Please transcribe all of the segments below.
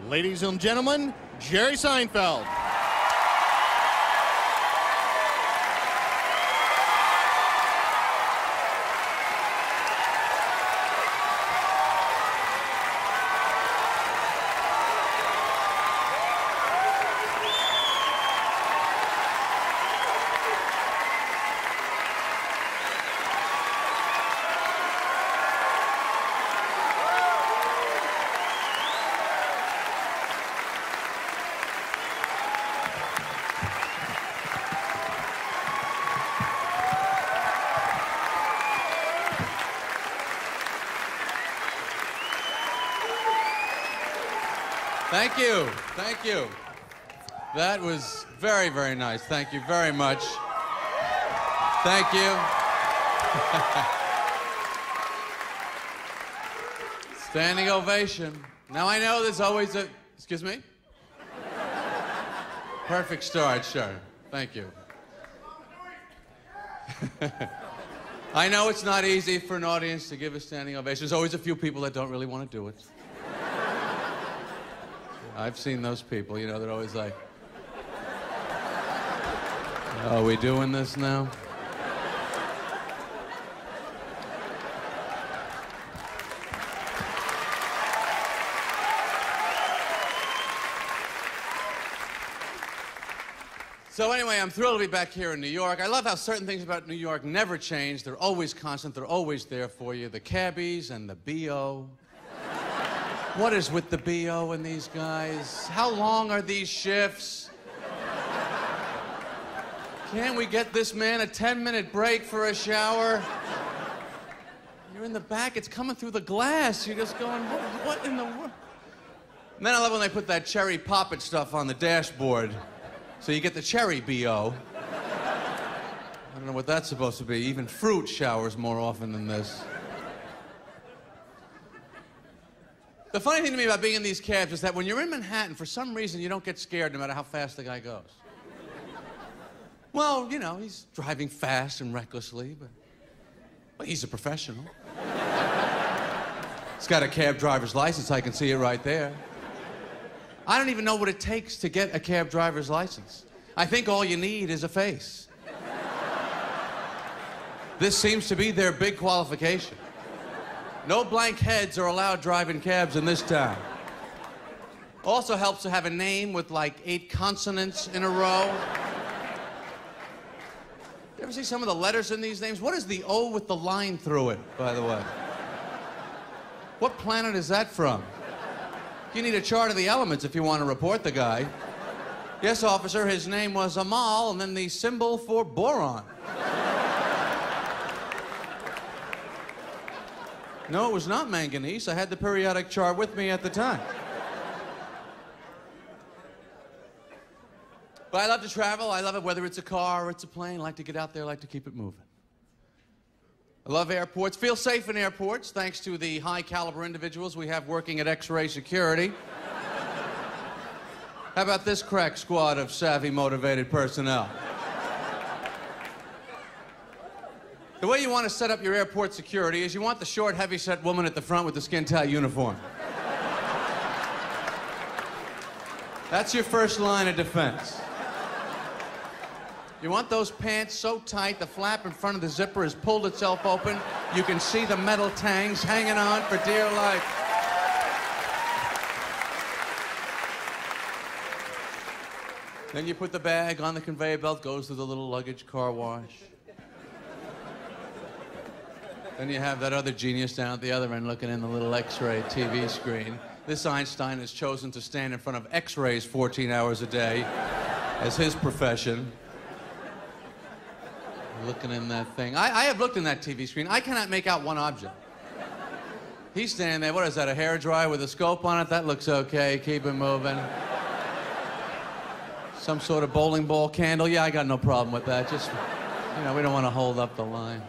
Ladies and gentlemen, Jerry Seinfeld. Thank you. Thank you. That was very, very nice. Thank you very much. Thank you. Standing ovation. Now I know there's always a... Excuse me? Perfect start, sure. Thank you. I know it's not easy for an audience to give a standing ovation. There's always a few people that don't really want to do it. I've seen those people, you know, they're always like, are we doing this now? So anyway, I'm thrilled to be back here in New York. I love how certain things about New York never change. They're always constant. They're always there for you. The cabbies and the B.O. What is with the B.O. and these guys? How long are these shifts? Can't we get this man a 10-minute break for a shower? You're in the back, it's coming through the glass. You're just going, what in the world? And then I love when they put that cherry poppet stuff on the dashboard. So you get the cherry B.O. I don't know what that's supposed to be. Even fruit showers more often than this. The funny thing to me about being in these cabs is that when you're in Manhattan, for some reason, you don't get scared no matter how fast the guy goes. Well, you know, he's driving fast and recklessly, but he's a professional. He's got a cab driver's license, I can see it right there. I don't even know what it takes to get a cab driver's license. I think all you need is a face. This seems to be their big qualification. No blank heads are allowed driving cabs in this town. Also helps to have a name with like 8 consonants in a row. You ever see some of the letters in these names? What is the O with the line through it, by the way? What planet is that from? You need a chart of the elements if you want to report the guy. Yes, officer, his name was Amal, and then the symbol for boron. No, it was not manganese. I had the periodic chart with me at the time. But I love to travel. I love it whether it's a car or it's a plane. I like to get out there. I like to keep it moving. I love airports. Feel safe in airports, thanks to the high-caliber individuals we have working at X-ray security. How about this crack squad of savvy, motivated personnel? The way you want to set up your airport security is you want the short, heavy-set woman at the front with the skin-tight uniform. That's your first line of defense. You want those pants so tight the flap in front of the zipper has pulled itself open. You can see the metal tangs hanging on for dear life. Then you put the bag on the conveyor belt, goes through the little luggage car wash. Then you have that other genius down at the other end looking in the little X-ray TV screen. This Einstein has chosen to stand in front of X-rays 14 hours a day as his profession. Looking in that thing. I have looked in that TV screen. I cannot make out one object. He's standing there. What is that, a hairdryer with a scope on it? That looks okay. Keep it moving. Some sort of bowling ball candle. Yeah, I got no problem with that. Just, you know, we don't want to hold up the line.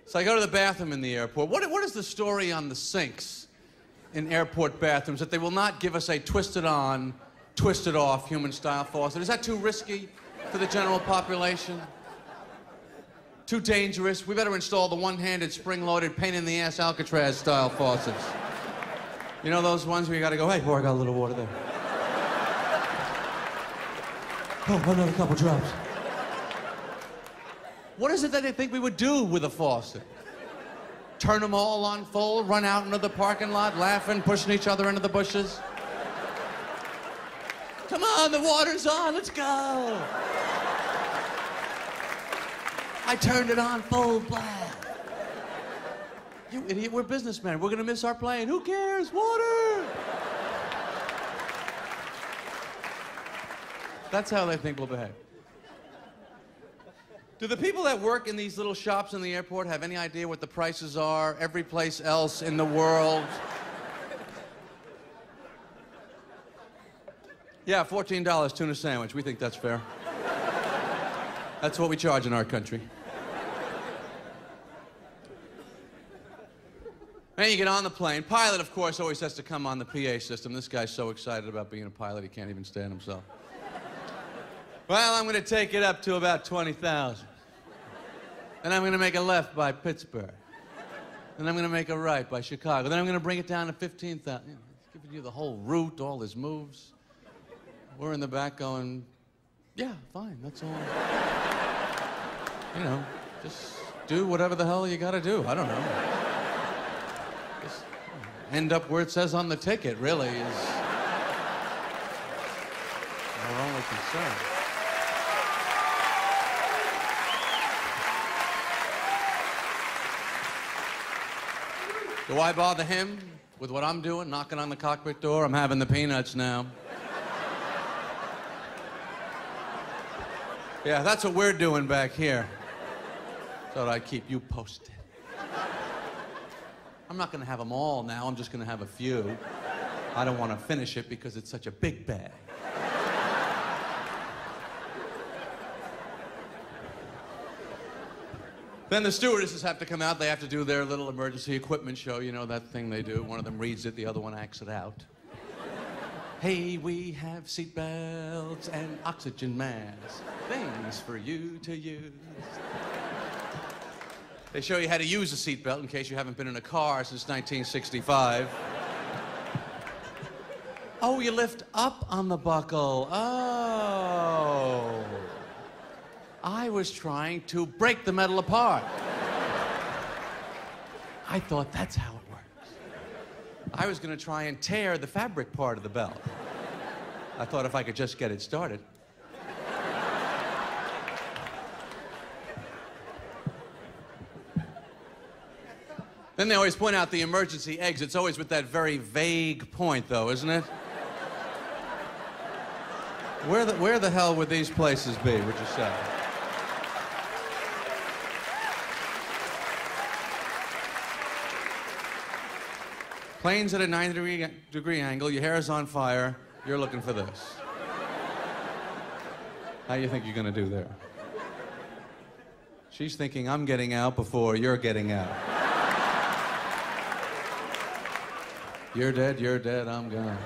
So I go to the bathroom in the airport. What is the story on the sinks in airport bathrooms that they will not give us a twisted on, twisted off human-style faucet? Is that too risky for the general population? Too dangerous. We better install the one-handed, spring-loaded, pain-in-the-ass Alcatraz-style faucets. You know those ones where you gotta go, hey, boy, I got a little water there. Oh, another couple drops. What is it that they think we would do with a faucet? Turn them all on full, run out into the parking lot, laughing, pushing each other into the bushes? Come on, the water's on, let's go. I turned it on full blast. You idiot, we're businessmen. We're gonna miss our plane. Who cares? Water! That's how they think we'll behave. Do the people that work in these little shops in the airport have any idea what the prices are every place else in the world? Yeah, $14 tuna sandwich. We think that's fair. That's what we charge in our country. And you get on the plane. Pilot, of course, always has to come on the PA system. This guy's so excited about being a pilot, he can't even stand himself. Well, I'm going to take it up to about 20,000. Then I'm going to make a left by Pittsburgh. Then I'm going to make a right by Chicago. Then I'm going to bring it down to 15,000. You know, he's giving you the whole route, all his moves. We're in the back going, yeah, fine, that's all. You know, just do whatever the hell you got to do. I don't know. Just end up where it says on the ticket, really, is our only concern. Do I bother him with what I'm doing, knocking on the cockpit door? I'm having the peanuts now. Yeah, that's what we're doing back here. Thought I'd keep you posted. I'm not gonna have them all now, I'm just gonna have a few. I don't wanna finish it because it's such a big bag. Then the stewardesses have to come out. They have to do their little emergency equipment show. You know, that thing they do. One of them reads it, the other one acts it out. Hey, we have seat belts and oxygen masks. Things for you to use. They show you how to use a seat belt in case you haven't been in a car since 1965. Oh, you lift up on the buckle. Oh. I was trying to break the metal apart. I thought that's how it works. I was going to try and tear the fabric part of the belt. I thought if I could just get it started. Then they always point out the emergency exits, always with that very vague point, though, isn't it? Where the hell would these places be, would you say? Plane's at a 90-degree angle, your hair is on fire, you're looking for this. How do you think you're gonna do there? She's thinking, I'm getting out before you're getting out. You're dead, I'm gone.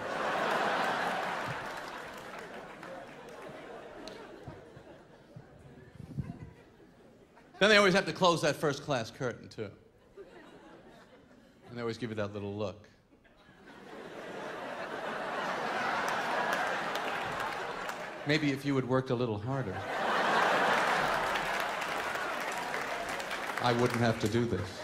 Then they always have to close that first class curtain, too. And they always give you that little look. Maybe if you had worked a little harder, I wouldn't have to do this.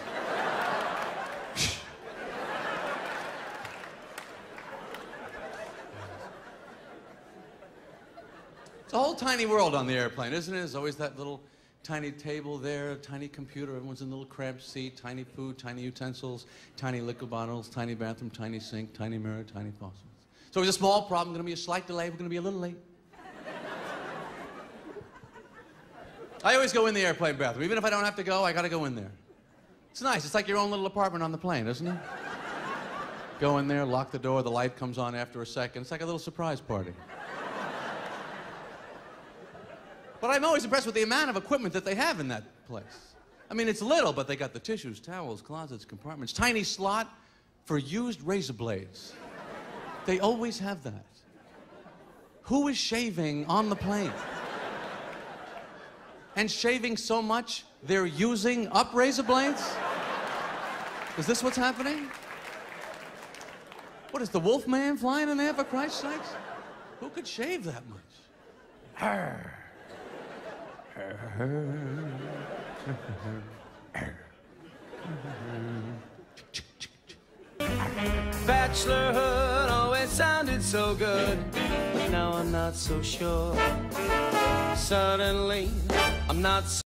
It's a whole tiny world on the airplane, isn't it? There's always that little tiny table there, tiny computer, everyone's in a little cramped seat, tiny food, tiny utensils, tiny liquor bottles, tiny bathroom, tiny sink, tiny mirror, tiny faucets. So it's a small problem, gonna be a slight delay, we're gonna be a little late. I always go in the airplane bathroom. Even if I don't have to go, I gotta go in there. It's nice, it's like your own little apartment on the plane, isn't it? Go in there, lock the door, the light comes on after a second. It's like a little surprise party. But I'm always impressed with the amount of equipment that they have in that place. I mean, it's little, but they got the tissues, towels, closets, compartments, tiny slot for used razor blades. They always have that. Who is shaving on the plane? And shaving so much They're using up razor blades? Is this what's happening? What is the wolf man flying in there, for Christ's sakes? Who could shave that much? Arr. Bachelorhood always sounded so good, but now I'm not so sure. Suddenly, I'm not so